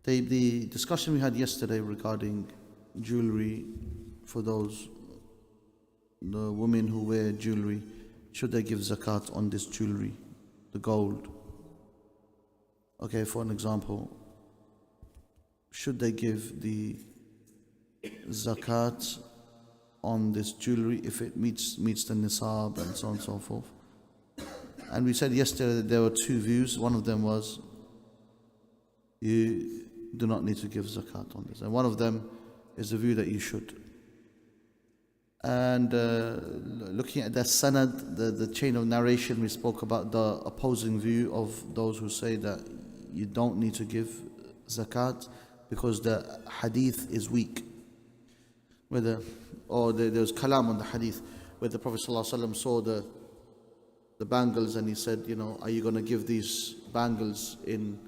The discussion we had yesterday regarding jewelry, for the women who wear jewelry, should they give zakat on this jewelry, the gold? Okay, for an example, should they give the zakat on this jewelry if it meets the nisab and so on and so forth? And we said yesterday that there were two views. One of them was you do not need to give zakat on this, and one of them is the view that you should. And looking at that sanad, the chain of narration, we spoke about the opposing view of those who say that you don't need to give zakat because the hadith is weak. There's kalam on the hadith where the Prophet ﷺ saw the bangles and he said, are you going to give these bangles in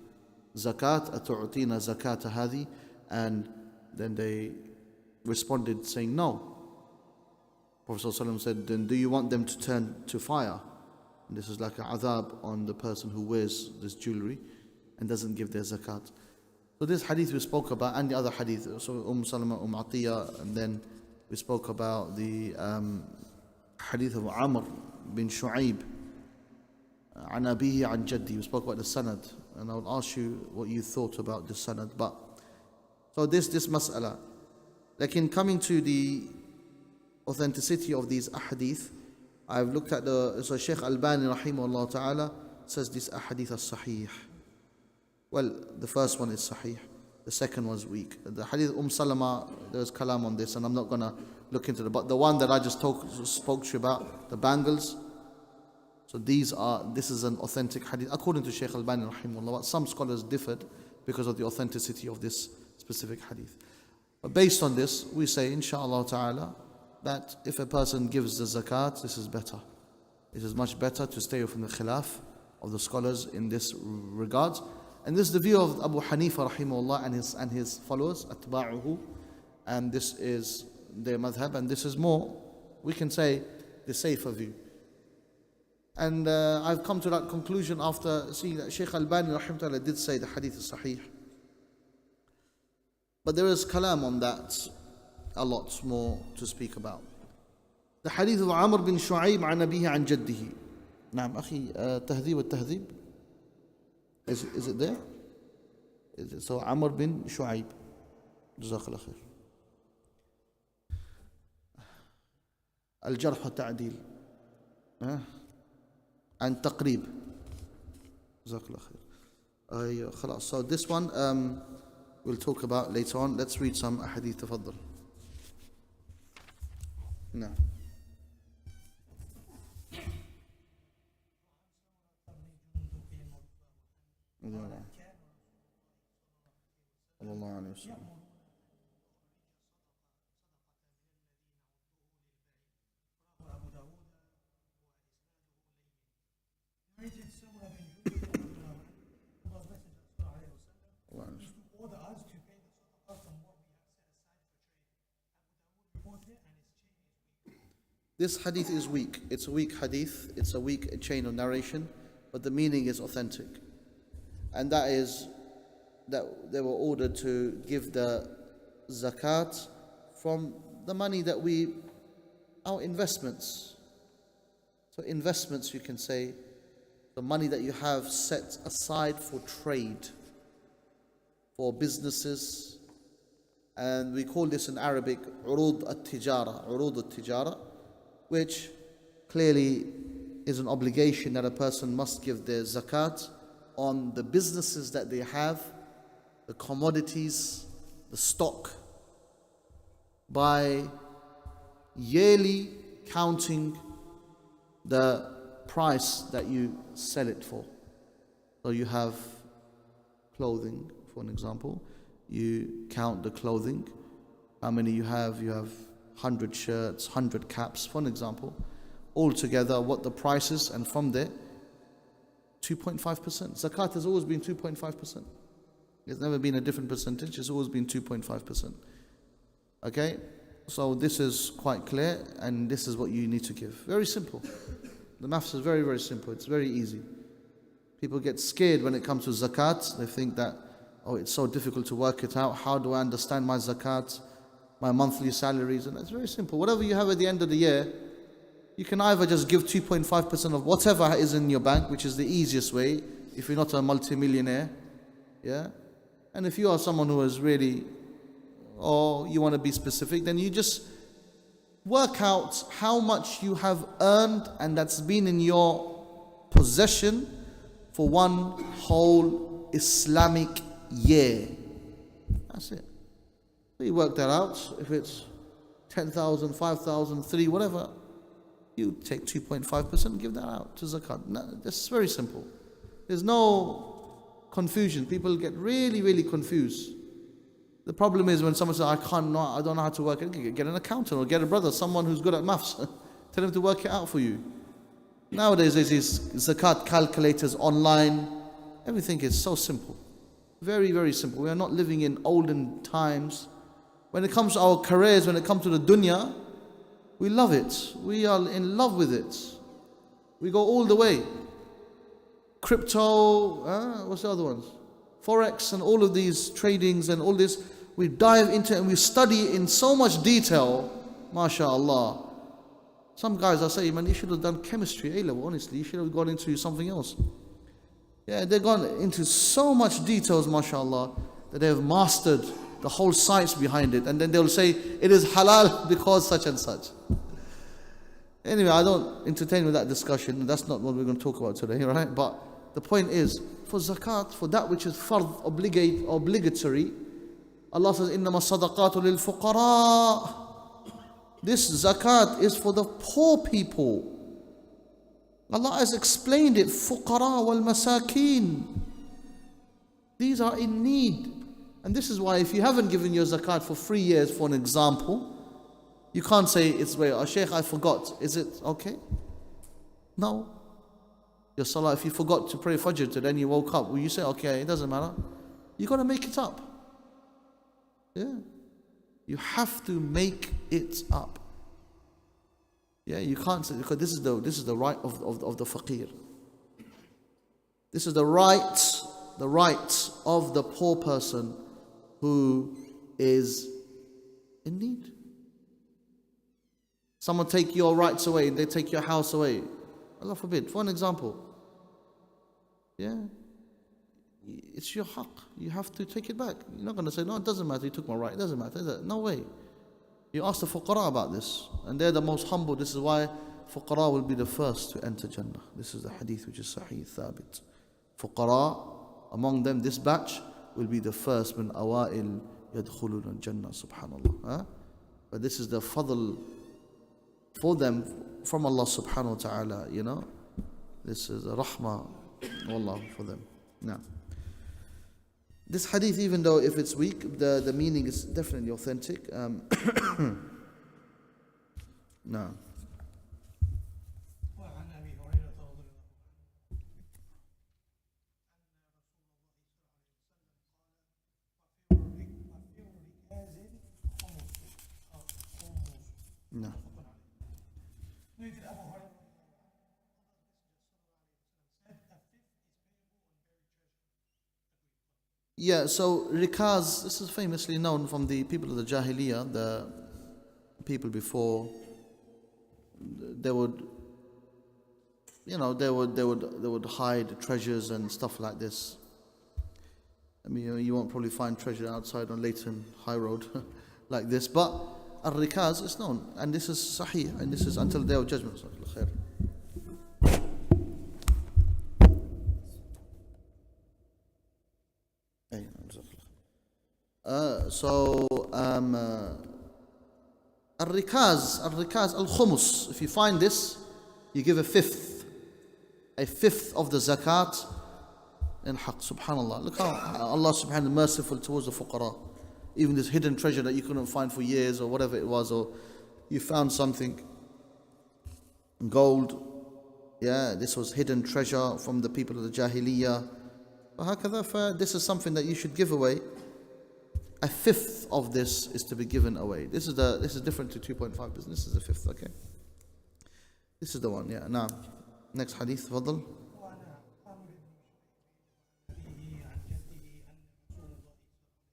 zakat? أَتُعْطِينَ زَكَاةَ هَذِي? And then they responded saying no. Prophet ﷺ said, then do you want them to turn to fire? And this is like a adhab on the person who wears this jewelry and doesn't give their zakat. So this hadith we spoke about, and the other hadith, so Salama, Atiyah, and then we spoke about the hadith of Amr bin Shu'aib, عن أبيه عن جدي. We spoke about the sanad, and I will ask you what you thought about the sanad. But so this mas'ala, like in coming to the authenticity of these ahadith, I've looked at so Shaykh Albani rahimahullah ta'ala says this ahadith is sahih. Well, the first one is sahih, the second was weak. The hadith Salama, there's kalam on this, and I'm not going to look into it, but the one that I just spoke to you about, the bangles, so this is an authentic hadith according to Shaykh Albani rahimahullah, but some scholars differed because of the authenticity of this specific hadith. But based on this, we say inshallah ta'ala that if a person gives the zakat, this is better. It is much better to stay from the khilaf of the scholars in this regard. And this is the view of Abu Hanifa rahimahullah and his followers, atba'uhu, and this is their madhab, and this is more, we can say, the safer view. And I've come to that conclusion after seeing that Shaykh Albani rahimahullah did say the hadith is sahih. But there is kalam on that, a lot more to speak about. The hadith of Amr bin Shu'aib عن أبيه عن جده. نعم أخي تهذيب والتهذيب. Is it there? So Amr bin Shu'aib. جزاك الله خير. الجرح والتعديل. And تقريب. جزاك الله خير. خلاص. So this one we'll talk about later on. Let's read some ahadith. تفضل. نعم. صلى الله عليه وسلم. This hadith is weak. It's a weak hadith. It's a weak chain of narration, but the meaning is authentic. And that is that they were ordered to give the zakat from the money that our investments. So investments, you can say, the money that you have set aside for trade, for businesses. And we call this in Arabic urud al-tijara, which clearly is an obligation that a person must give their zakat on the businesses that they have, the commodities, the stock, by yearly counting the price that you sell it for. So you have clothing, for an example, you count the clothing, how many you have 100 shirts, 100 caps, for an example, all together what the price is, and from there 2.5%. Zakat has always been 2.5%. There's never been a different percentage, it's always been 2.5%. Okay? So this is quite clear, and this is what you need to give. Very simple. The maths is very, very simple. It's very easy. People get scared when it comes to zakat. They think that, oh, it's so difficult to work it out. How do I understand my zakat, my monthly salaries? And it's very simple. Whatever you have at the end of the year, you can either just give 2.5% of whatever is in your bank, which is the easiest way, if you're not a multi-millionaire. Yeah? And if you are someone who is really, or you want to be specific, then you just work out how much you have earned and that's been in your possession for one whole Islamic year. That's it. So you work that out. If it's 10,000, 5,000, 3, whatever, you take 2.5% and give that out to zakat. No, that's very simple. There's no confusion. People get really, really confused. The problem is when someone says, I don't know how to work it, get an accountant or get a brother, someone who's good at maths. Tell him to work it out for you. Nowadays there's these zakat calculators online. Everything is so simple. Very, very simple. We are not living in olden times. When it comes to our careers, when it comes to the dunya, we love it. We are in love with it. We go all the way. Crypto, what's the other ones? Forex and all of these tradings and all this. We dive into it and we study in so much detail. MashaAllah. Some guys, I say, man, you should have done chemistry, A-level, honestly. You should have gone into something else. Yeah, they've gone into so much details, MashaAllah, that they have mastered the whole science behind it. And then they'll say, it is halal because such and such. Anyway, I don't entertain with that discussion. That's not what we're going to talk about today, right? But the point is, for zakat, for that which is fard, obligatory, Allah says, إِنَّمَا الصَّدَقَاتُ لِلْفُقَرَاءِ. This zakat is for the poor people. Allah has explained it, فُقَرَاء وَالْمَسَاكِينَ. These are in need. And this is why if you haven't given your zakat for 3 years, for an example, you can't say, it's wait, oh, Shaykh, I forgot. Is it okay? No. Your salah, if you forgot to pray Fajr today and you woke up, will you say, okay, it doesn't matter? You got to make it up. Yeah. You have to make it up. Yeah, you can't say, because this is the right of the faqir. This is the right of the poor person who is in need. Someone take your rights away, they take your house away. Allah forbid, for an example. Yeah. It's your haqq. You have to take it back. You're not going to say, no, it doesn't matter, you took my right. It doesn't matter. No way. You ask the fuqara about this. And they're the most humble. This is why fuqara will be the first to enter Jannah. This is the hadith which is sahih, thabit. Fuqara, among them, this batch will be the first min awa'il yadkhulun Jannah, subhanallah. But this is the fadl for them from Allah subhanahu wa ta'ala, you know. This is a rahmah, wallah, for them. Now, this hadith, even though if it's weak, the meaning is definitely authentic. No. No. Yeah, so rikaz, this is famously known from the people of the Jahiliyyah, the people before. They would, you know, they would hide treasures and stuff like this. I mean, you won't probably find treasure outside on Leyton High Road like this, but al-rikaz is known, and this is sahih, and this is until the day of judgment. Al-rikaz, al-khumus, if you find this, you give a fifth of the zakat in haqq, subhanallah. Look how Allah subhanahu wa ta'ala is merciful towards the fuqara. Even this hidden treasure that you couldn't find for years or whatever it was, or you found something, gold, yeah, this was hidden treasure from the people of the Jahiliyyah. This is something that you should give away. A fifth of this is to be given away. This is different to 2.5%. This is a fifth, okay? This is the one, yeah. Now, next hadith, fadl.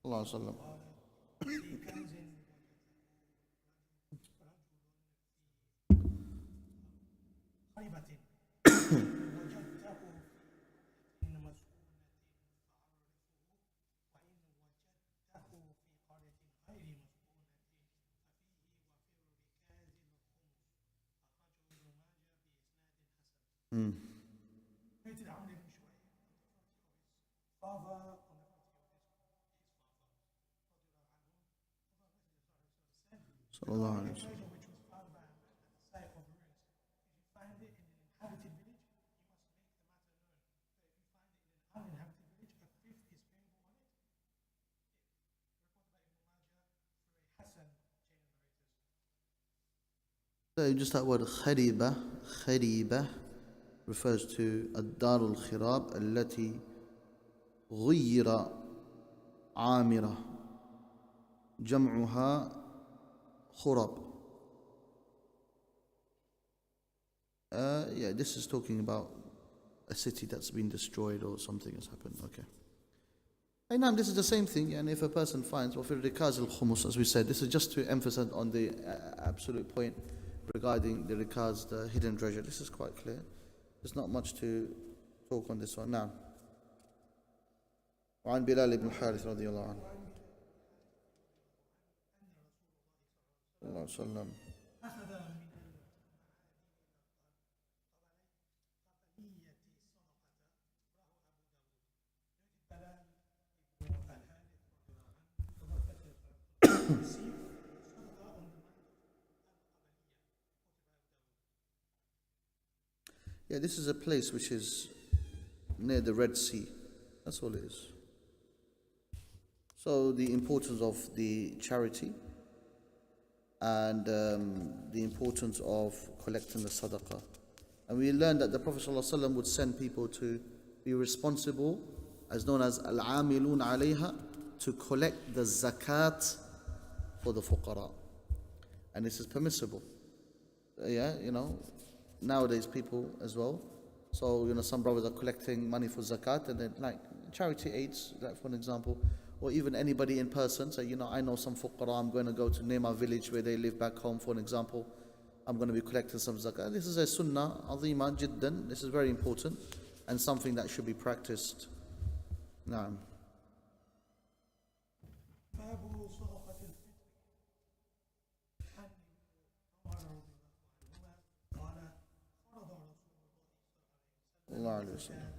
Allah sallam. Sallallahu alayhi wa sallam. So just that word khariba refers to الدار الخراب التي غير عامرة جمعها خراب. Yeah, this is talking about a city that's been destroyed or something has happened. Okay. And now this is the same thing, and if a person finds, وفي الركاز الخمس, as we said, this is just to emphasize on the absolute point regarding the rikaz, the hidden treasure. This is quite clear. There's not much to talk on this one now. وعن بلال بن الحارث رضي الله عنه صلى الله عليه وسلم Yeah, this is a place which is near the Red Sea. That's all it is. So the importance of the charity and the importance of collecting the sadaqah. And we learned that the Prophet ﷺ would send people to be responsible, as known as al-amilun alayha, to collect the zakat for the fuqara. And this is permissible. Yeah, nowadays people as well. So, some brothers are collecting money for zakat and then like charity aids, like for an example, or even anybody in person say, I know some fuqara, I'm going to go to near my village where they live back home, for an example. I'm going to be collecting some zakat. This is a sunnah, azima jiddan. This is very important and something that should be practiced. Naam. Allah alayhi wa sallam.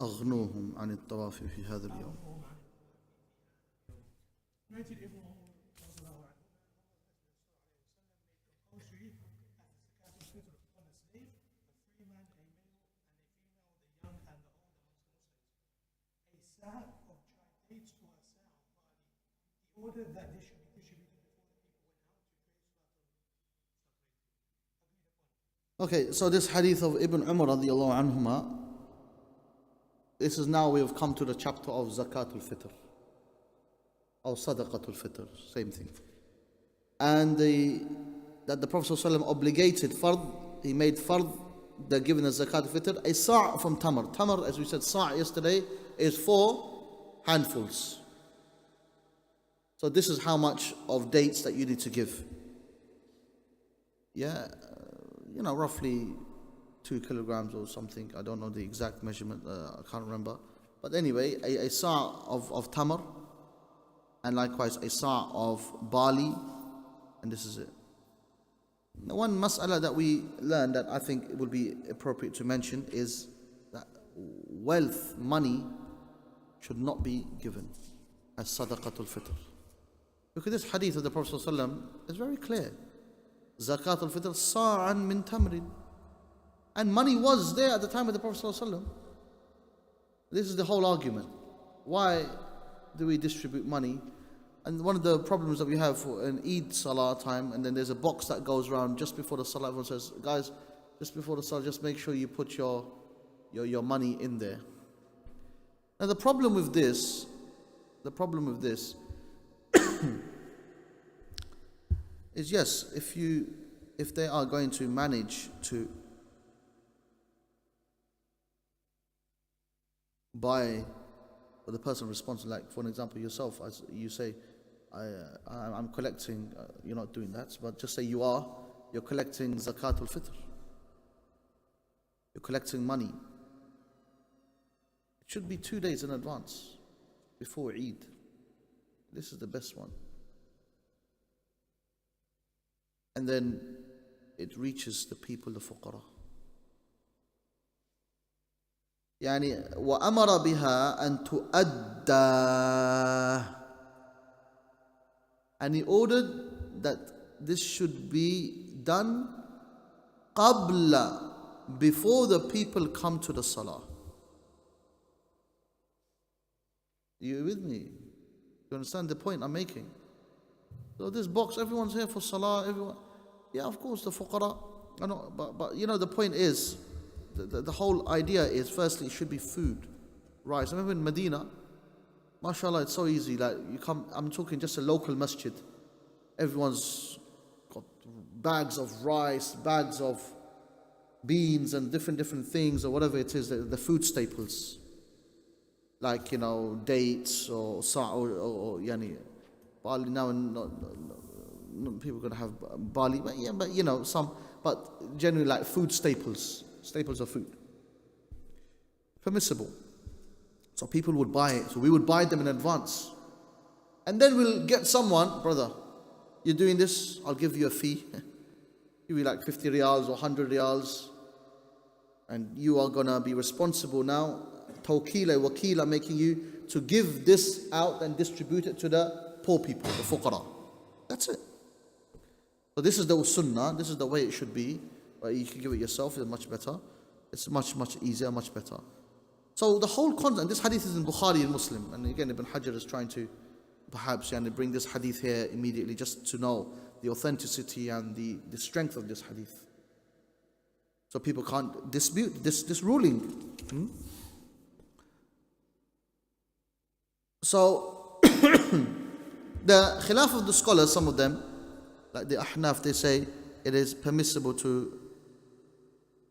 أغنوهم عن الطواف في هذا اليوم. Okay, so this hadith of Ibn Umar radiallahu anhuma, this is now we have come to the chapter of Zakatul Fitr or Sadaqatul Fitr, same thing. And that the Prophet ﷺ obligated fard, he made fard, the given as Zakatul Fitr, a sa' from tamar. Tamar, as we said, sa' yesterday, is 4 handfuls. So this is how much of dates that you need to give. Yeah, roughly 2 kilograms or something. I don't know the exact measurement, I can't remember. But anyway, a sa' of tamar, and likewise a sa' of barley, and this is it. Now, one mas'ala that we learned that I think it would be appropriate to mention is that wealth, money, should not be given as sadaqatul fitr. Because this hadith of the Prophet ﷺ is very clear. Zakatul fitr sa'an min tamrin. And money was there at the time of the Prophet ﷺ. This is the whole argument. why do we distribute money? And one of the problems that we have for an Eid Salah time, and then there's a box that goes around just before the Salah, everyone says, guys, just before the Salah, just make sure you put your money in there. Now the problem with this is, yes, if they are going to manage to buy, or the person responsible, like for an example yourself, as you say, I'm collecting, you're not doing that, but just say you're collecting Zakatul Fitr. You're collecting money. It should be 2 days in advance, before Eid. This is the best one. And then it reaches the people, the fuqara. يعني وأمر بها أن تؤدى, and he ordered that this should be done قبل, before the people come to the salah. You with me? You understand the point I'm making? So this box, everyone's here for salah, everyone. Yeah, of course, the fuqara. I know, but you know, the point is, the whole idea is, firstly, it should be food, rice. I remember in Medina, mashallah, it's so easy. Like you come, I'm talking just a local masjid. Everyone's got bags of rice, bags of beans, and different things, or whatever it is, the food staples, like dates or yani barley. Now not people are going to have barley, but some, but generally like food staples of food, permissible. So people would buy it. So we would buy them in advance, and then we'll get someone, brother, you're doing this, I'll give you a fee, give you like 50 riyals or 100 riyals, and you are gonna be responsible now. Tawkila, wakila, making you to give this out and distribute it to the poor people, the fuqara. That's it. So this is the sunnah, this is the way it should be. You can give it yourself, it's much better. It's much easier, much better. So the whole concept, this hadith is in Bukhari and Muslim, and again Ibn Hajar is trying to perhaps bring this hadith here immediately just to know the authenticity and the strength of this hadith. So people can't dispute this ruling. So the khilaf of the scholars, some of them, like the Ahnaf, they say it is permissible to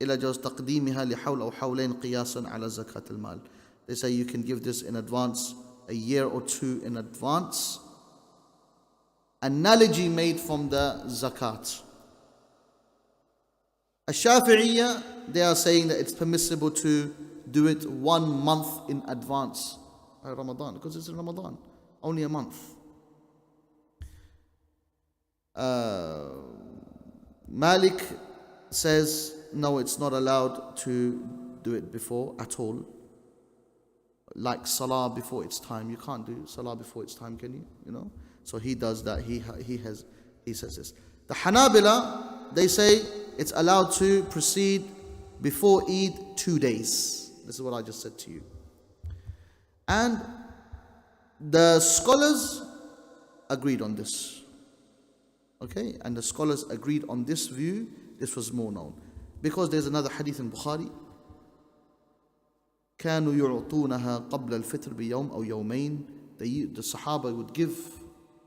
إلى جواز تقديمها لحول أو حولين قياسا على زكاة المال. They say you can give this in advance, a year or two in advance. Analogy made from the zakat. Ash-Shafi'iyya, they are saying that it's permissible to do it 1 month in advance. Ramadan, because it's in Ramadan, only a month. Malik says no, it's not allowed to do it before at all. Like salah before its time, you can't do salah before its time, can you? So he does that. He says this. The Hanabila, they say it's allowed to proceed before Eid 2 days. This is what I just said to you. And the scholars agreed on this. Okay, and the scholars agreed on this view. This was more known. Because there's another hadith in Bukhari. كانوا يعطونها قبل الفطر بيوم أو يومين. The Sahaba would give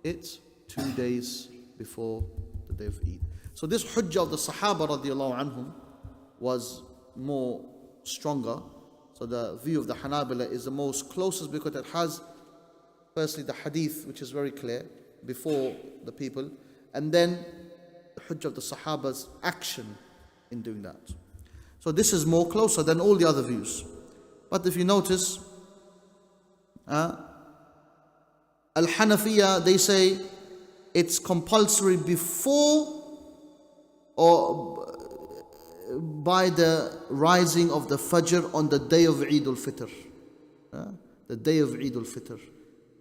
it 2 days before the day of Eid. So this hujjah of the Sahaba radiallahu anhum was more stronger. So the view of the Hanabila is the most closest because it has firstly the hadith, which is very clear, before the people, and then the hujjah of the Sahaba's action in doing that. So this is more closer than all the other views. But if you notice, Al-Hanafiya, they say it's compulsory before or by the rising of the Fajr on the day of Eid al-Fitr. The day of Eid al-Fitr.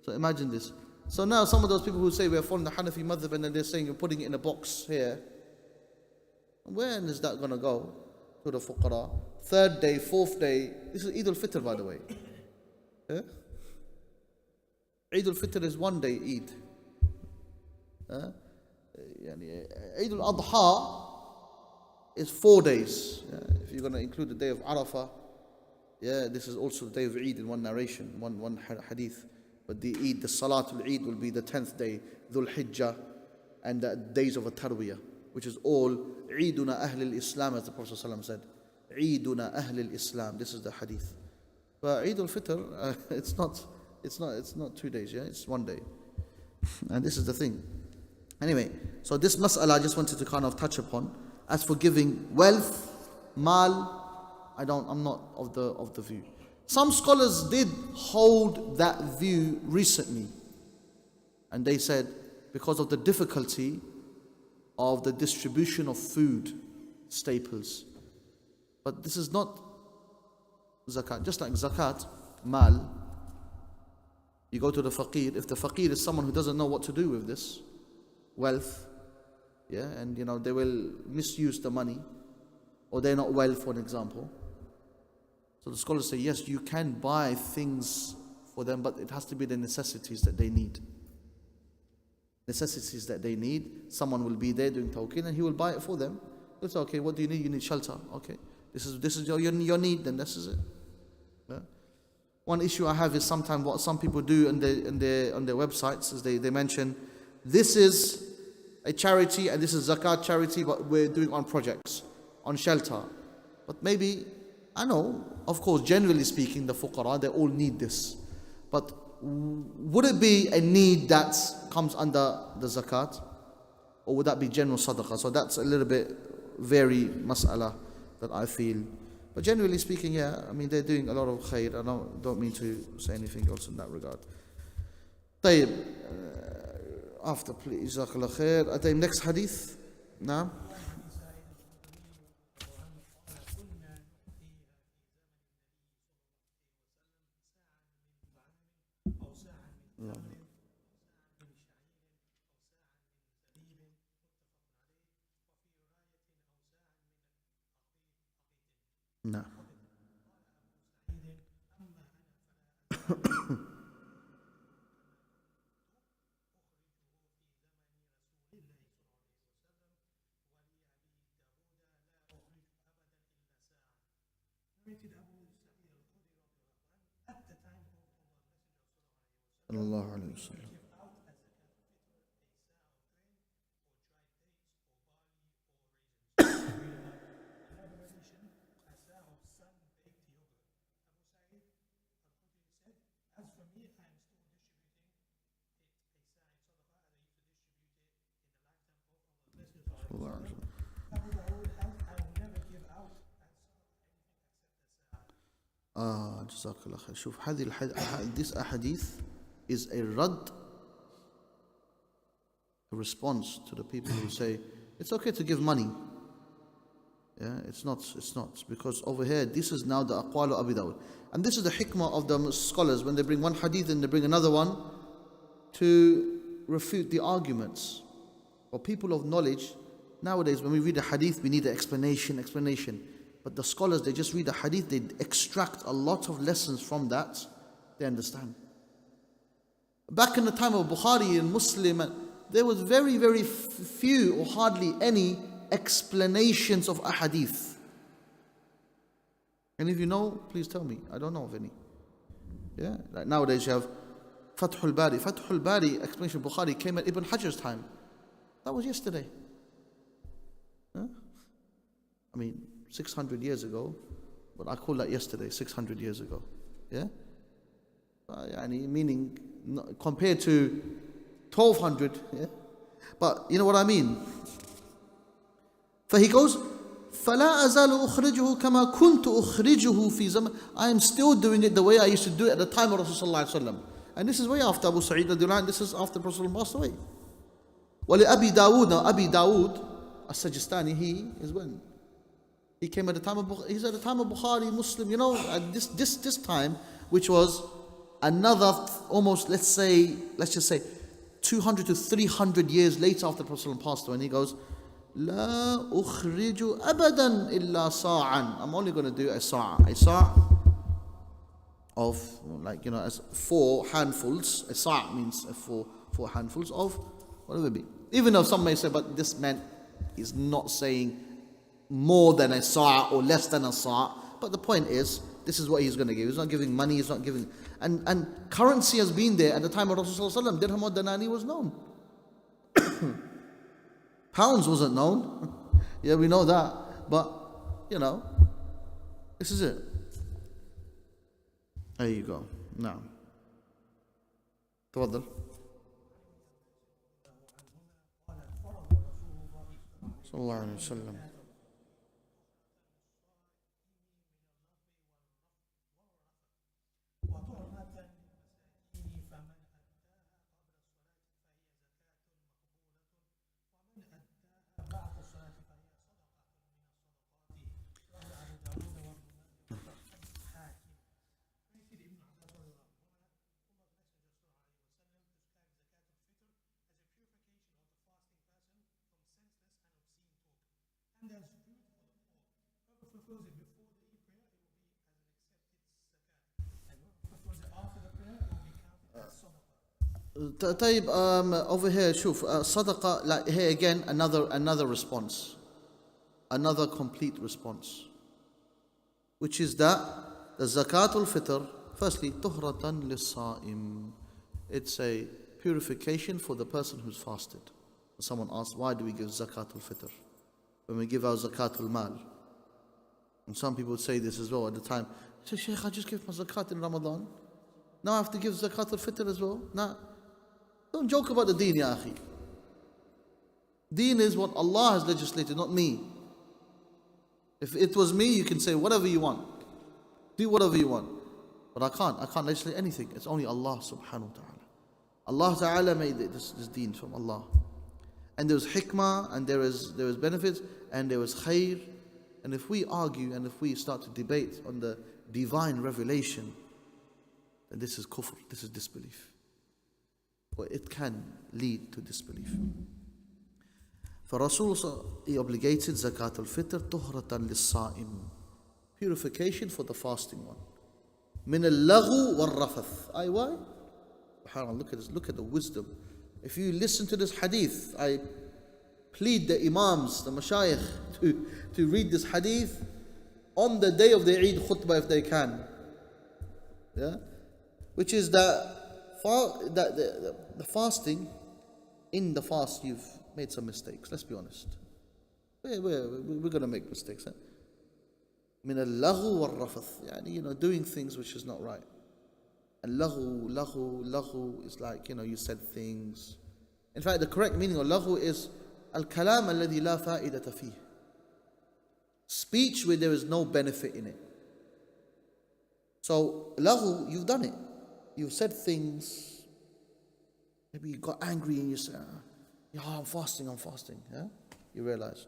So imagine this. So now some of those people who say we're following the Hanafi madhab and then they're saying you're putting it in a box here. When is that going to go? To the fuqara. 3rd day, 4th day. This is Eid al-Fitr, by the way. Eid al-Fitr is one day Eid. Eid al-Adha is 4 days. If you're going to include the day of Arafah, this is also the day of Eid in one narration, one hadith. But the Eid, the Salatul Eid will be the 10th day, Dhul Hijjah, and the days of a Tarwiyah, which is all Eiduna Ahlul Islam, as the Prophet ﷺ said. Eiduna Ahlul Islam. This is the hadith. But Eid al-Fitr, it's not 2 days, it's 1 day. And this is the thing. Anyway, so this mas'ala I just wanted to kind of touch upon. As for giving wealth, mal, I'm not of the view. Some scholars did hold that view recently, and they said because of the difficulty of the distribution of food staples. But this is not zakat. Just like zakat, mal, you go to the faqir. If the faqir is someone who doesn't know what to do with this wealth, and they will misuse the money, or they're not well, for an example. So the scholars say, yes, you can buy things for them, but it has to be the necessities that they need. Necessities that they need. Someone will be there doing tawqeen and he will buy it for them. It's okay, what do you need? You need shelter. Okay, this is your need, then this is it. One issue I have is sometimes what some people do on their websites is they mention, this is a charity and this is zakat charity, but we're doing on projects, on shelter. But maybe, I know, of course, generally speaking, the fuqara, they all need this. But would it be a need that comes under the zakat? Or would that be general sadaqah? So that's a little bit very mas'ala that I feel. But generally speaking, they're doing a lot of khair. I don't mean to say anything else in that regard. طيب, after please, jazakallah khair. Next hadith. Now. No. Sallallahu alayhi wa sallam. Jazakallah khair. شوف, this ahadith is a rad, a response to the people who say it's okay to give money. It's not, because over here this is now the aqwal of Abi Dawud, and this is the hikmah of the scholars when they bring one hadith and they bring another one to refute the arguments. For people of knowledge, nowadays when we read a hadith we need an explanation. But the scholars, they just read the hadith, they extract a lot of lessons from that, they understand. Back in the time of Bukhari and Muslim, there was very, very few or hardly any explanations of a hadith. And if you know, please tell me. I don't know of any. Like nowadays you have Fathul Bari. Fathul Bari, explanation of Bukhari, came at Ibn Hajar's time. That was yesterday. 600 years ago, but I call that yesterday, 600 years ago. Meaning compared to 1200, but you know what I mean. He goes, فَلَا أَزَالُ أُخْرِجُهُ كَمَا كُنْتُ أُخْرِجُهُ فِي زَمَنِ. I am still doing it the way I used to do it at the time of Rasulullah. And this is way after Abu Sa'id radiallahu anh, this is after Rasulullah passed away. وَلِأَبِي دَاوُودَ. Now Abi Dawood as-Sajistani, he is when? He came at the time of he's at the time of Bukhari, Muslim, at this time, which was another almost, let's just say 200 to 300 years later after the Prophet passed away. And he goes, La ukhriju abadan illa sa'an. I'm only going to do a sa'. A sa' of, like, as 4 handfuls. A sa' means four handfuls of whatever it be. Even though some may say, but this man is not saying more than a sa' or less than a sa'. But the point is, this is what he's going to give. He's not giving money, he's not giving. And currency has been there at the time of Rasulullah. Dirham or Danani was known. Pounds wasn't known. Yeah, we know that. But, this is it. There you go. Now. تفضل. صلى الله عليه وسلم. طيب, over here, شوف, صدقة, like here again, another response, another complete response, which is that the zakatul fitr, firstly, tuhratan lis-sa'im, it's a purification for the person who's fasted. Someone asked, why do we give zakatul fitr when we give our zakatul mal? And some people would say this as well at the time. Say, Shaykh, I just gave my zakat in Ramadan, now I have to give zakatul fitr as well. Nah, don't joke about the deen, ya akhi. Deen is what Allah has legislated, not me. If it was me, you can say whatever you want, do whatever you want. But I can't legislate anything. It's only Allah subhanahu wa ta'ala. Allah ta'ala made this deen from Allah. And there was hikmah, and there is benefits, and there was khair. And if we argue and if we start to debate on the divine revelation, then this is kufr, this is disbelief. Or it can lead to disbelief. For Rasul, he obligated zakat al-fitr tuhratan lis-sa'im, purification for the fasting one. Min al-laghu wal-rafath. Why? SubhanAllah, look at this, look at the wisdom. If you listen to this hadith, I plead the imams, the mashayikh, to read this hadith on the day of the Eid khutbah if they can. Yeah? Which is that the fasting, in the fast you've made some mistakes, let's be honest. We're going to make mistakes. Min al-laghu wal-rafath, doing things which is not right. And laghu is like, you said things. In fact, the correct meaning of laghu is al-kalam alladhi la fa'idata fih. Speech where there is no benefit in it. So, laghu, you've done it. You've said things. Maybe you got angry and you said, I'm fasting. Yeah? You realized.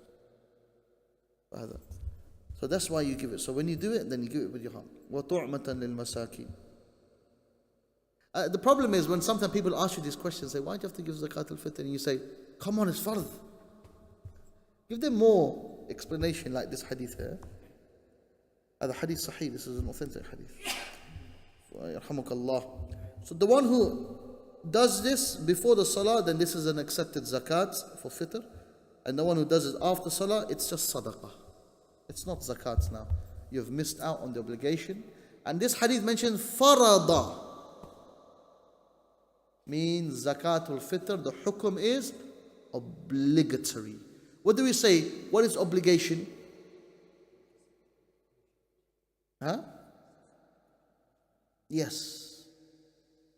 So that's why you give it. So when you do it, then you give it with your heart. وَطُعْمَةً لِلْمَسَاكِينَ. The problem is when sometimes people ask you these questions, say, why do you have to give zakat al-fitr? And you say, come on, it's fard. Give them more explanation like this hadith here. The hadith sahih, this is an authentic hadith. Yarhamukallah. So the one who does this before the salah, then this is an accepted zakat for fitr. And the one who does it after salah, it's just sadaqah. It's not zakat now. You've missed out on the obligation. And this hadith mentions farada. Means zakatul fitr, the hukum is obligatory. What do we say? What is obligation? Huh? Yes.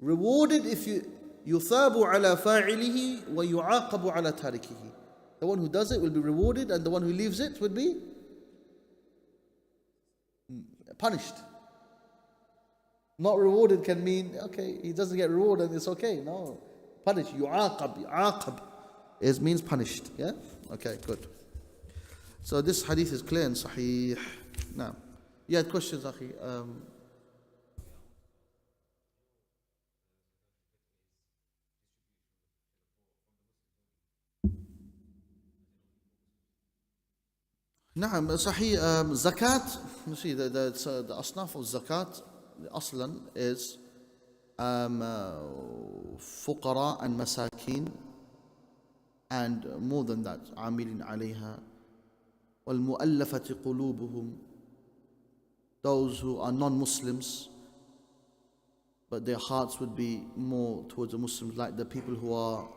Rewarded if you yuthabu ala fa'ilihi wa yu'aqabu ala tarikihi. The one who does it will be rewarded, and the one who leaves it will be punished. Not rewarded can mean, okay, he doesn't get rewarded, it's okay. No. Punished. Yu'aqab. It means punished. Yeah? Okay, good. So this hadith is clear and sahih. Now, you had questions, Akhi? Naam, sahih. Zakat, you see, the asnaf of zakat, aslan is fuqara and masakin, and more than that, عاملين عليها والمؤلفة قلوبهم, those who are non-Muslims but their hearts would be more towards the Muslims, like the people who are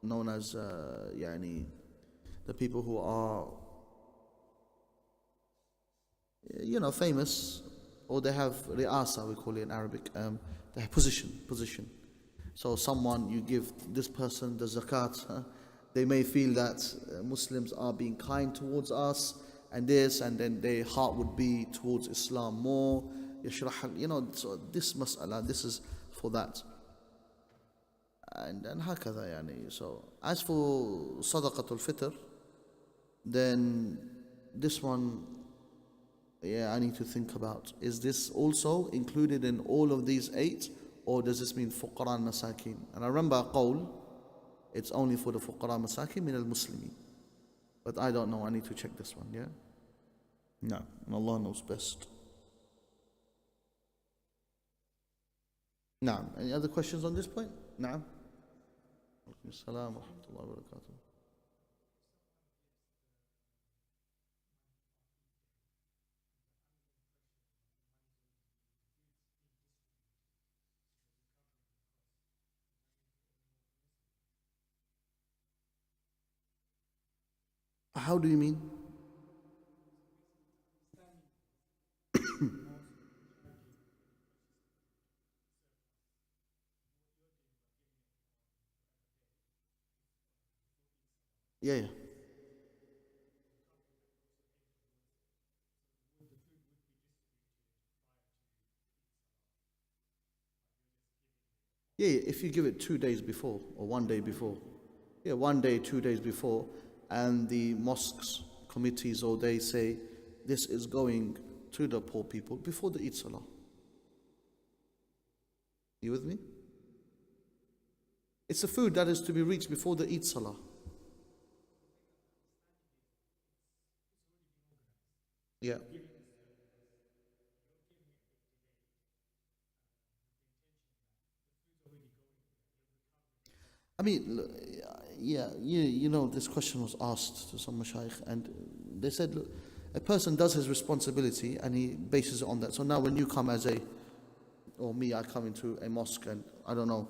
known as the people who are famous, or they have ri'asa, we call it in Arabic, they have position. So someone, you give this person the zakat, they may feel that Muslims are being kind towards us and this, and then their heart would be towards Islam more. So this mas'ala, this is for that. And hakadha yani. So as for sadaqatul fitr, then this one, I need to think about. Is this also included in all of these 8, or does this mean fuqara and masakin? And I remember qawl, it's only for the fuqara and masakin min al-muslimin. But I don't know, I need to check this one, yeah? No, and Allah knows best. Now, any other questions on this point? Now? Assalamu wa rahmatullahi wa barakatuh. How do you mean? Yeah. Yeah, if you give it 2 days before or 1 day before. Yeah, 1 day, 2 days before, and the mosques, committees, or they say this is going to the poor people before the Eid Salah. You with me? It's a food that is to be reached before the Eid Salah. Yeah. I mean, this question was asked to some mashayikh, and they said, look, a person does his responsibility and he bases it on that. So now when you come or me, I come into a mosque, and I don't know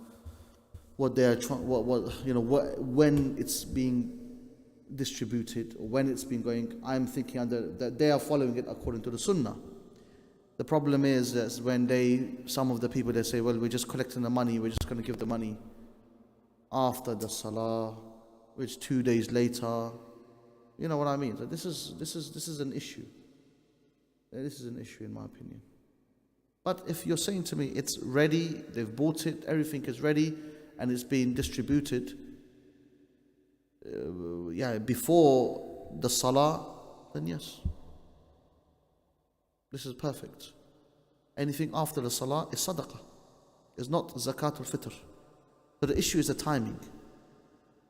what they are when it's being distributed or when it's been going, I'm thinking that they are following it according to the sunnah. The problem is that when some of the people, they say, well, we're just collecting the money, we're just going to give the money after the salah, which 2 days later, you know what I mean? So this is an issue. This is an issue in my opinion. But if you're saying to me it's ready, they've bought it, everything is ready, and it's being distributed before the salah, then yes, this is perfect. Anything after the salah is sadaqah, it's not zakatul fitr. So the issue is the timing.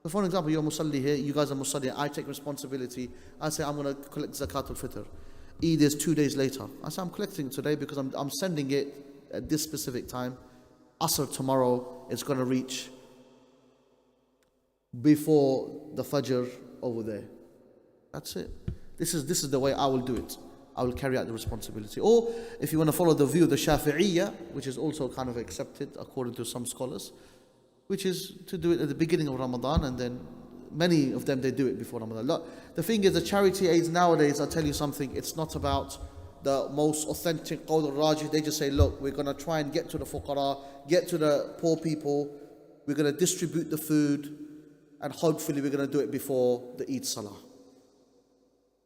So for example, you're musalli here, you guys are musalli, I take responsibility, I say I'm going to collect zakatul fitr. Eid is 2 days later. I say I'm collecting it today because I'm sending it at this specific time. Asr tomorrow, it's going to reach before the Fajr over there. That's it. This is the way I will do it. I will carry out the responsibility. Or if you want to follow the view of the Shafi'iyya, which is also kind of accepted according to some scholars, which is to do it at the beginning of Ramadan, and then many of them, they do it before Ramadan. Look, the thing is, the charity aids nowadays, I'll tell you something, it's not about the most authentic qawl al-rajih. They just say, look, we're going to try and get to the fuqara, get to the poor people, we're going to distribute the food, and hopefully we're going to do it before the Eid Salah.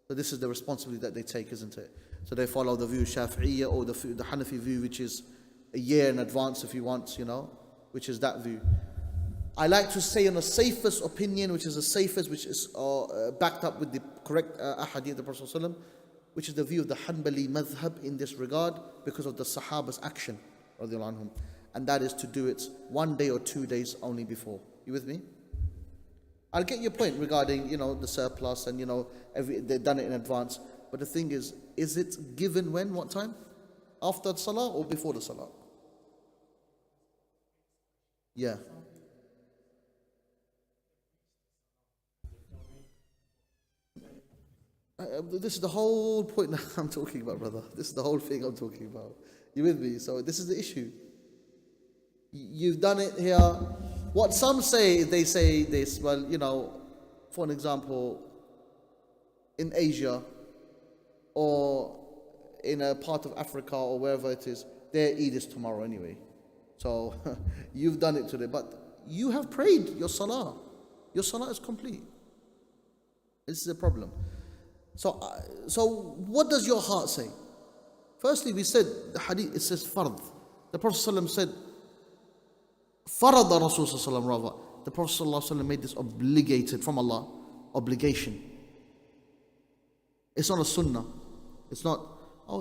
So this is the responsibility that they take, isn't it? So they follow the view Shafi'iyya or the Hanafi view, which is a year in advance if you want, which is that view. I like to say on the safest opinion, which is the safest, which is backed up with the correct ahadith of the Prophet ﷺ, which is the view of the Hanbali madhab in this regard, because of the Sahaba's action, radiallahu anhum, and that is to do it 1 day or 2 days only before. You with me? I'll get your point regarding, the surplus and, they've done it in advance. But the thing is it given when, what time? after the salah or before the salah? Yeah. This is the whole point that I'm talking about, brother. This is the whole thing I'm talking about. You with me? So this is the issue. You've done it here. What some say, they say this, well, for an example, in Asia or in a part of Africa or wherever it is, their Eid is tomorrow anyway. So you've done it today, but you have prayed your salah. Your salah is complete. This is the problem. So what does your heart say? Firstly, we said the hadith, it says fard. The Prophet ﷺ said, farada Rasul ﷺ rather. The Prophet ﷺ made this obligated from Allah, obligation. It's not a sunnah. It's not,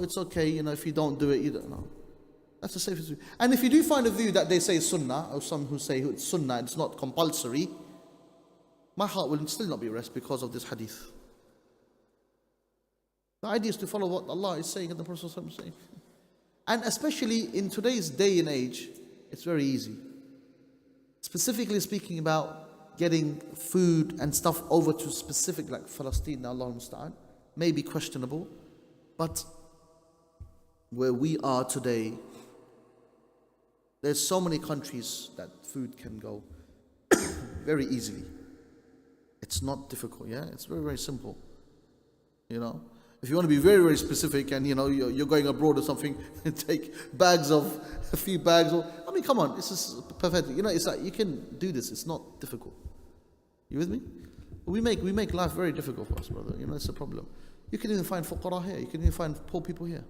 it's okay, if you don't do it, you don't know. That's the safest view. And if you do find a view that they say sunnah, or some who say it's sunnah, it's not compulsory, my heart will still not be at rest because of this hadith. The idea is to follow what Allah is saying and the Prophet is saying. And especially in today's day and age, it's very easy. Specifically speaking about getting food and stuff over to specific, like Palestine, Allah musta'an, may be questionable. But where we are today, there's so many countries that food can go very easily. It's not difficult, yeah? It's very, very simple. If you want to be very, very specific and you're going abroad or something, take a few bags come on, this is perfect. It's like you can do this, it's not difficult. You with me? We make life very difficult for us, brother. It's a problem. You can even find fuqara here, you can even find poor people here.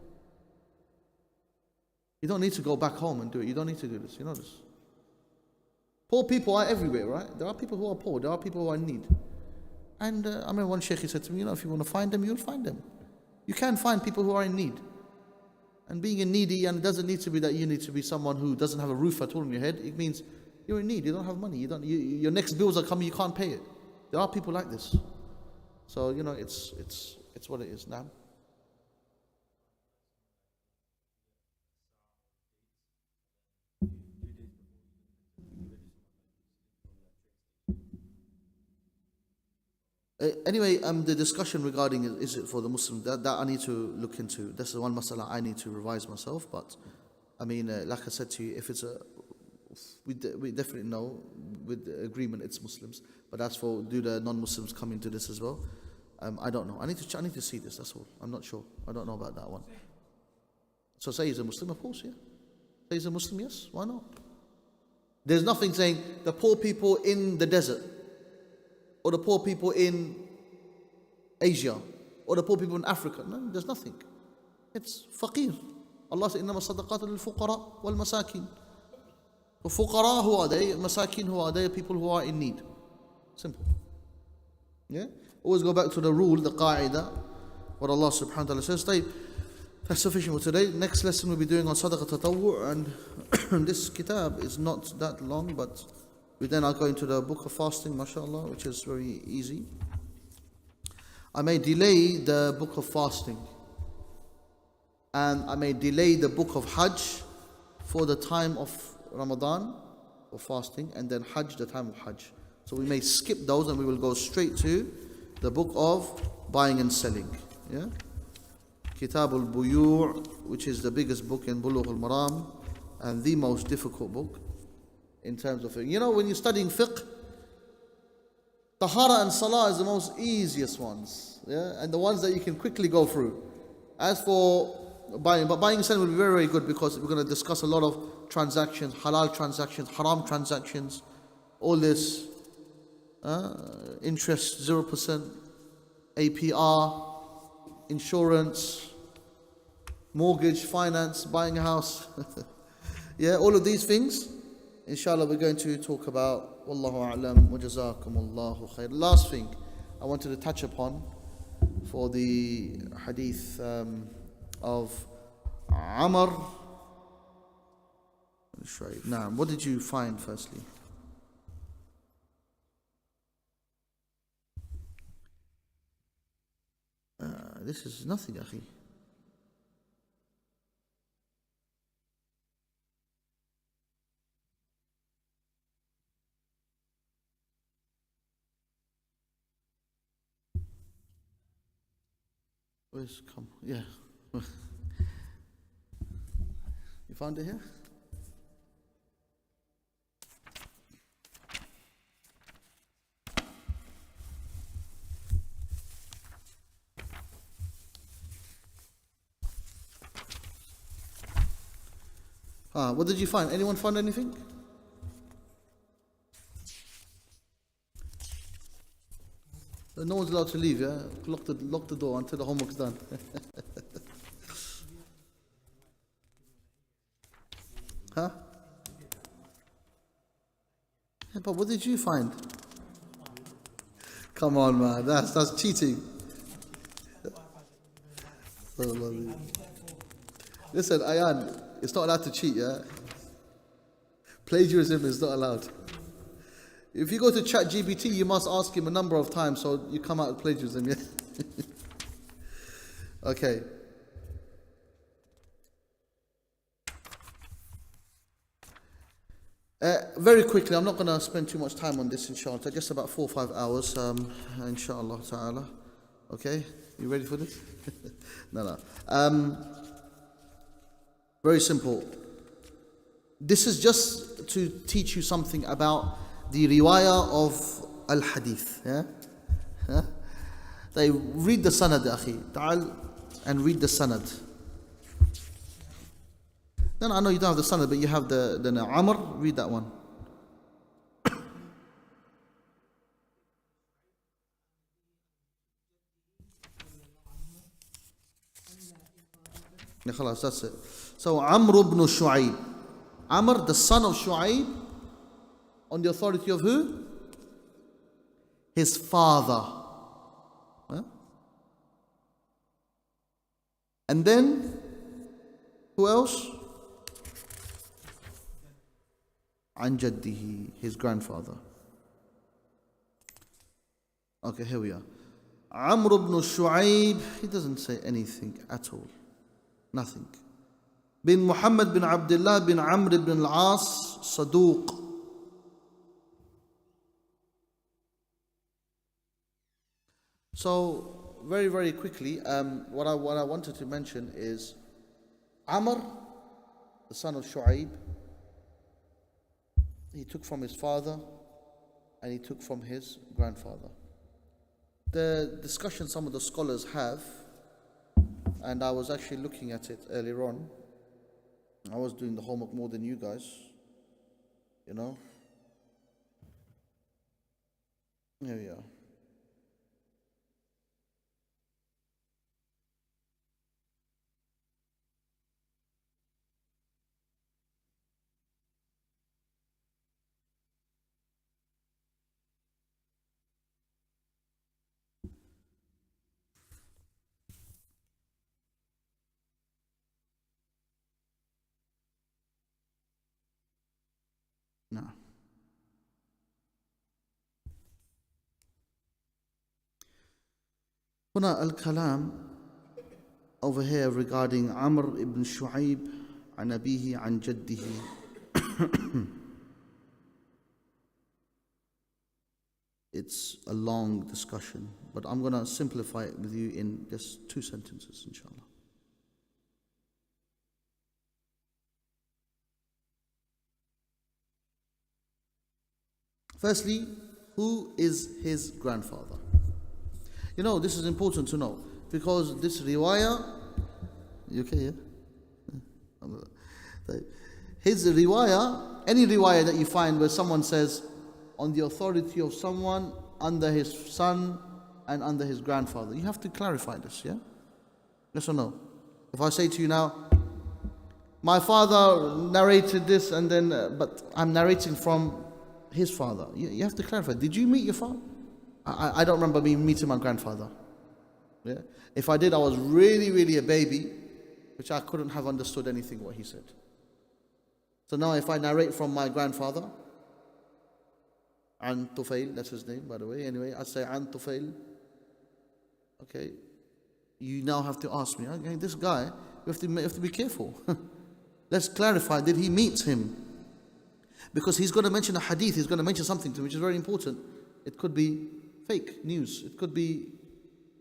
You don't need to go back home and do it. You don't need to do this. You know this. Poor people are everywhere, right? There are people who are poor. There are people who are in need. And I remember one sheikh, he said to me, if you want to find them, you'll find them. You can find people who are in need. And being a needy, and it doesn't need to be that you need to be someone who doesn't have a roof at all on your head. It means you're in need. You don't have money. Your next bills are coming. You can't pay it. There are people like this. So it's what it is now. Anyway, the discussion regarding is it for the Muslims, that I need to look into. That's the one masala I need to revise myself. But I mean, like I said to you, if it's we definitely know with the agreement it's Muslims. But as for do the non-Muslims come into this as well, I don't know. I need to see this. That's all. I'm not sure. I don't know about that one. So say he's a Muslim, of course, yeah. Say he's a Muslim, yes. Why not? There's nothing saying the poor people in the desert, or the poor people in Asia, or the poor people in Africa. No, there's nothing. It's faqir. Allah said, إِنَّمَا الصَّدَقَاتُ لِلْفُقَرَاءِ وَالْمَسَاكِينَ. The fuqara, who are they? Masakin, who are they? People who are in need. Simple. Yeah? Always go back to the rule, the qa'idah, what Allah subhanahu wa ta'ala says. That's sufficient for today. Next lesson we'll be doing on sadaqah tatawwu', and this kitab is not that long, but we then are going to the book of fasting, mashallah, which is very easy. I may delay the book of fasting, and I may delay the book of Hajj for the time of Ramadan, or fasting, and then Hajj, the time of Hajj. So we may skip those and we will go straight to the book of buying and selling. Yeah? Kitab al-Buyu', which is the biggest book in Bulugh Al-Maram, and the most difficult book in terms of fiqh. When you're studying fiqh, Tahara and Salah is the most easiest ones, yeah, and the ones that you can quickly go through. As for buying and selling will be very, very good, because we're going to discuss a lot of transactions, halal transactions, haram transactions, all this, interest 0%, APR, insurance, mortgage, finance, buying a house. Yeah, all of these things, inshallah, we're going to talk about. Wallahu a'lam wa jazakumullahu khair. Last thing I wanted to touch upon for the hadith of Amr. Now, what did you find firstly? This is nothing, akhi. Where's come? Yeah. You found it here? What did you find? Anyone find anything? No one's allowed to leave, yeah? Lock the door until the homework's done. Huh? Yeah, but what did you find? Come on, man, that's cheating. Listen, Ayan, it's not allowed to cheat, yeah? Plagiarism is not allowed. If you go to ChatGPT, you must ask him a number of times so you come out with plagiarism, yeah? Okay. Very quickly, I'm not going to spend too much time on this, inshallah. Just about 4 or 5 hours, inshallah ta'ala. Okay? You ready for this? No. Very simple. This is just to teach you something about the riwayah of al-hadith. Yeah? Huh? They read the sanad, akhi. Ta'al and read the sanad. No, I know you don't have the sanad, but you have the Amr. Read that one. Yeah, khalas, that's it. So Amr ibn Shu'ayb. Amr, the son of Shu'ayb, on the authority of who? His father. Huh? And then, who else? An Jaddihi, his grandfather. Okay, here we are. Amr ibn Shu'ayb, he doesn't say anything at all. Nothing. Bin Muhammad bin Abdullah bin Amr ibn al-As, Saduq. So, very, very quickly, what I wanted to mention is Amr, the son of Shu'ayb, he took from his father and he took from his grandfather. The discussion some of the scholars have, and I was actually looking at it earlier on. I was doing the homework more than you guys, you know. Here we are. No. Huna al-kalam over here regarding Amr ibn Shu'ayb an abihi an jaddihi. It's a long discussion, but I'm going to simplify it with you in just 2 sentences, inshallah. Firstly, who is his grandfather? You know, this is important to know because this riwayah, you okay, yeah? His riwayah, any riwayah that you find where someone says, on the authority of someone under his son and under his grandfather, you have to clarify this, yeah? Yes or no? If I say to you now, my father narrated this and then, but I'm narrating from his father. You have to clarify. Did you meet your father? I don't remember me meeting my grandfather. Yeah. If I did, I was really, really a baby, which I couldn't have understood anything what he said. So now if I narrate from my grandfather, An Tufail, that's his name, by the way. Anyway, I say An Tufail. Okay. You now have to ask me, okay, this guy, you have to be careful. Let's clarify, did he meet him? Because he's going to mention a hadith, he's going to mention something to me, which is very important. It could be fake news, it could be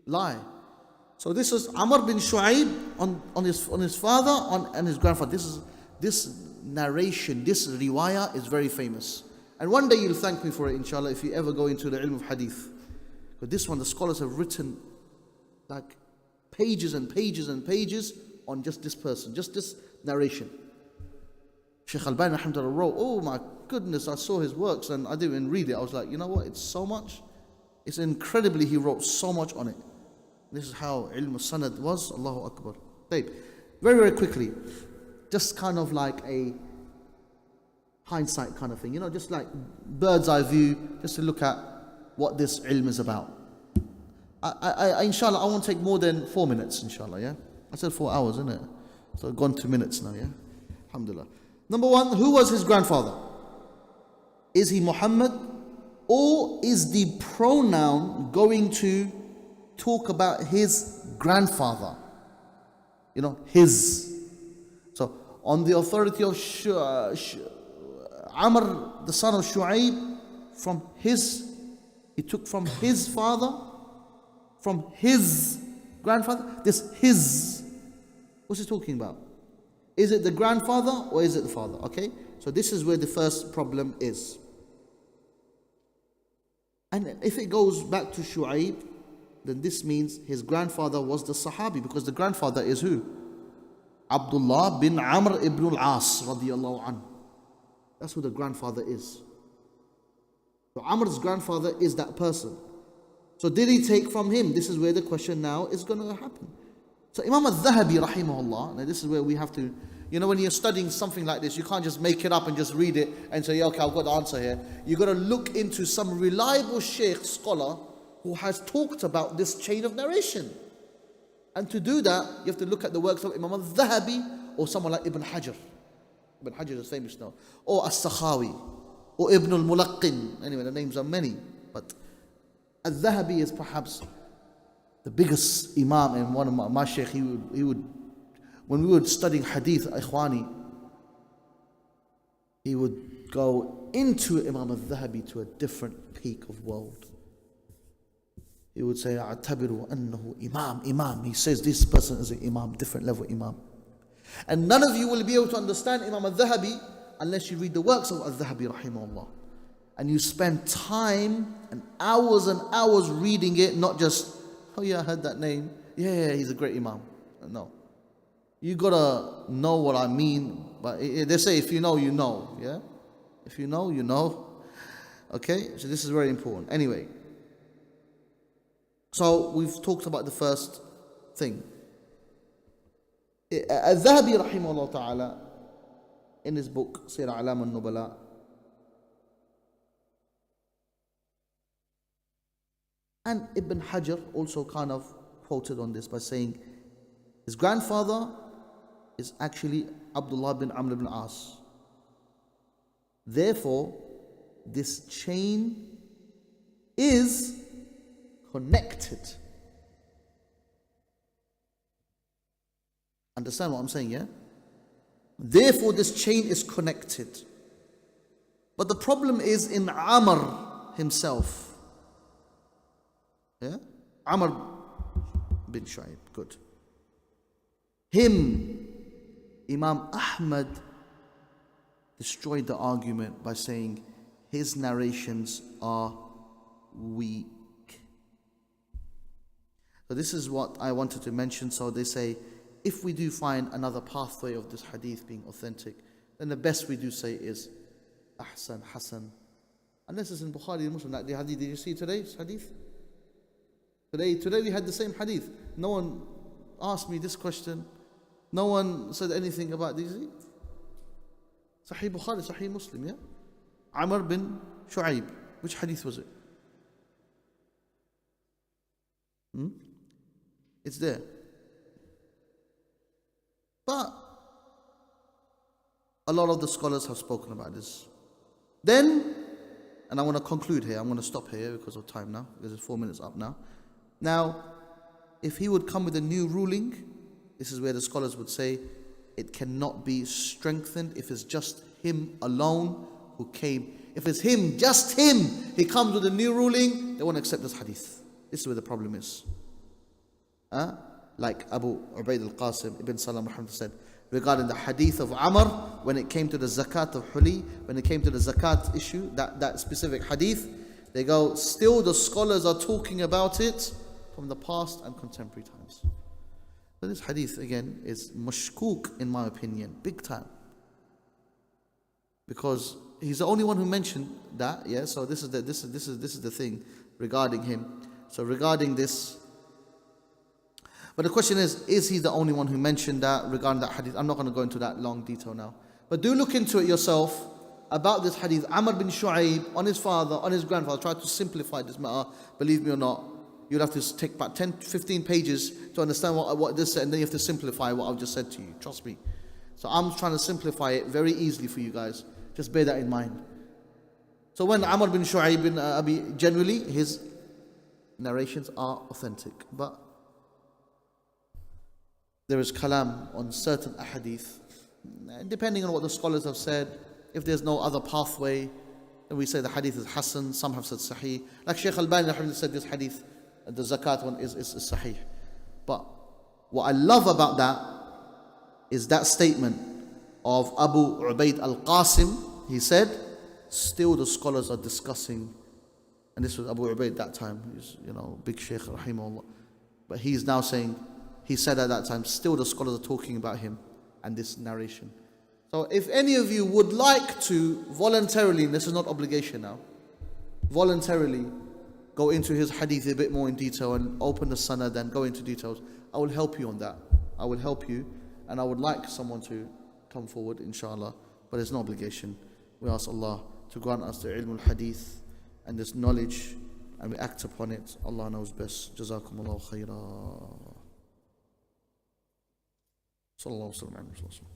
lie. So this is Amr bin Shu'aib on his father and his grandfather. This narration, this riwayah is very famous. And one day you'll thank me for it, inshallah, if you ever go into the ilm of hadith. But this one, the scholars have written like pages and pages and pages on just this person, just this narration. Shaykh Al-Bani alhamdulillah wrote, oh my goodness, I saw his works and I didn't even read it. I was like, you know what, it's so much. It's incredibly, he wrote so much on it. This is how ilm sanad was. Allahu Akbar. Very, very quickly, just kind of like a hindsight kind of thing, just like bird's eye view, just to look at what this ilm is about. Inshallah, I won't take more than 4 minutes, inshallah, yeah? I said 4 hours, isn't it? So I've gone 2 minutes now, yeah? Alhamdulillah. Number one, who was his grandfather? Is he Muhammad? Or is the pronoun going to talk about his grandfather? His. So, on the authority of Amr, the son of Shu'aib, he took from his father, from his grandfather. This his, what's he talking about? Is it the grandfather or is it the father? Okay, so this is where the first problem is. And if it goes back to Shu'aib, then this means his grandfather was the Sahabi, because the grandfather is who? Abdullah bin Amr ibn al-As radiyallahu anhu. That's who the grandfather is. So Amr's grandfather is that person. So did he take from him? This is where the question now is going to happen. So Imam al-Dhahabi rahimahullah, now this is where we have to, when you're studying something like this, you can't just make it up and just read it and say, yeah, okay, I've got the answer here. You've got to look into some reliable sheikh, scholar, who has talked about this chain of narration. And to do that, you have to look at the works of Imam al-Dhahabi or someone like Ibn Hajar. Ibn Hajar is famous now. Or As-Sakhawi. Or Ibn al-Mulaqqin. Anyway, the names are many. But al-Dhahabi is perhaps the biggest imam, and one of my shaykh, he would, when we were studying hadith, ikhwani, he would go into Imam al-Dhahabi to a different peak of world. He would say, "A'tabiru annahu imam." He says this person is an imam, different level imam. And none of you will be able to understand Imam al-Dhahabi unless you read the works of al-Dhahabi rahimahullah. And you spend time and hours reading it, not just, oh yeah, I heard that name. Yeah, he's a great imam. No. You gotta know what I mean. But they say, if you know, you know. Yeah? If you know, you know. Okay? So this is very important. Anyway. So we've talked about the first thing. Al-Dhahabi rahimahullah ta'ala, in his book Sir A'lam al-Nubala, and Ibn Hajar also kind of quoted on this by saying his grandfather is actually Abdullah bin Amr ibn As. Therefore, this chain is connected. Understand what I'm saying, yeah? Therefore, this chain is connected. But the problem is in Amr himself. Yeah? Amr bin Shu'aib. Good. Him, Imam Ahmad destroyed the argument by saying his narrations are weak. So this is what I wanted to mention. So they say, if we do find another pathway of this hadith being authentic, then the best we do say is Ahsan, Hasan. Unless it's in Bukhari and Muslim, like the hadith. Did you see today's hadith? Today we had the same hadith. No one asked me this question. No one said anything about these. Sahih Bukhari, Sahih Muslim, yeah? Amr bin Shu'aib. Which hadith was it? It's there. But a lot of the scholars have spoken about this. Then, and I want to conclude here, I'm going to stop here because of time now, because it's 4 minutes up now. Now, if he would come with a new ruling, this is where the scholars would say it cannot be strengthened if it's just him alone who came. If it's him, just him, he comes with a new ruling, they won't accept this hadith. This is where the problem is. like Abu Ubaid al-Qasim ibn Salam Muhammad said, regarding the hadith of Amr, when it came to the zakat of Huli, when it came to the zakat issue, that specific hadith, they go, still the scholars are talking about it from the past and contemporary times. So this hadith again is mashkook in my opinion, big time. Because he's the only one who mentioned that, yeah. So this is the thing regarding him. So regarding this, but the question is he the only one who mentioned that regarding that hadith? I'm not going to go into that long detail now. But do look into it yourself about this hadith. Amr bin Shu'aib on his father, on his grandfather, tried to simplify this matter. Believe me or not, you'll have to take about 10, 15 pages to understand what this said, and then you have to simplify what I've just said to you. Trust me. So I'm trying to simplify it very easily for you guys. Just bear that in mind. So when Amr bin Shu'aib bin Abi, generally his narrations are authentic, but there is kalam on certain ahadith, depending on what the scholars have said. If there's no other pathway, then we say the hadith is hasan. Some have said sahih. Like Shaykh Al-Bani said, this hadith, the zakat one is sahih. But what I love about that is that statement of Abu Ubaid al-Qasim. He said, still the scholars are discussing, and this was Abu Ubaid that time, he's, big Shaykh rahimahullah, but he's now saying, he said at that time, still the scholars are talking about him and this narration. So if any of you would like to voluntarily, and this is not obligation now, voluntarily go into his hadith a bit more in detail and open the sanad and go into details, I will help you on that. I will help you, and I would like someone to come forward, inshallah, but there's no obligation. We ask Allah to grant us the ilm al-hadith and this knowledge, and we act upon it. Allah knows best. Jazakumullahu khairah. Sallallahu alaihi wasallam.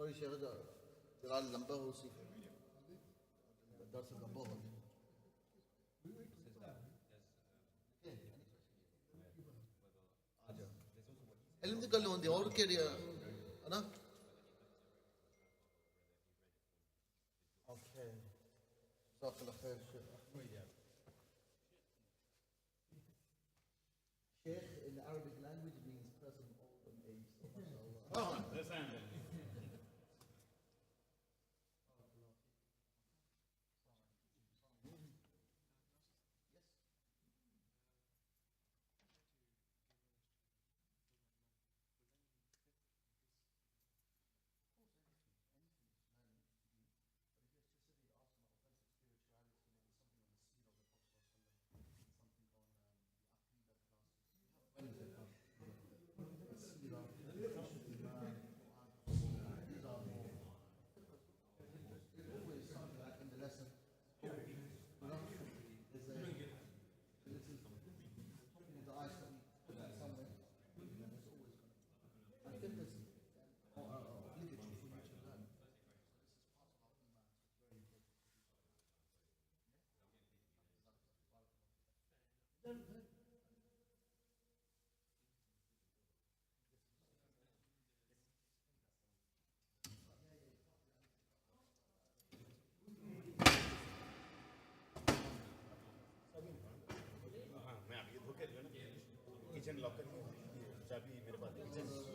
Sorry, Shaykh, Jalal lamba ho si. Dars lamba ho. इल्म की गल होंदी और केड़ी है ना okay जज़ाकल्लाह खैर Sheikh in the Arabic language means person of age. Kitchen locker की चाबी मेरे पास है, किचन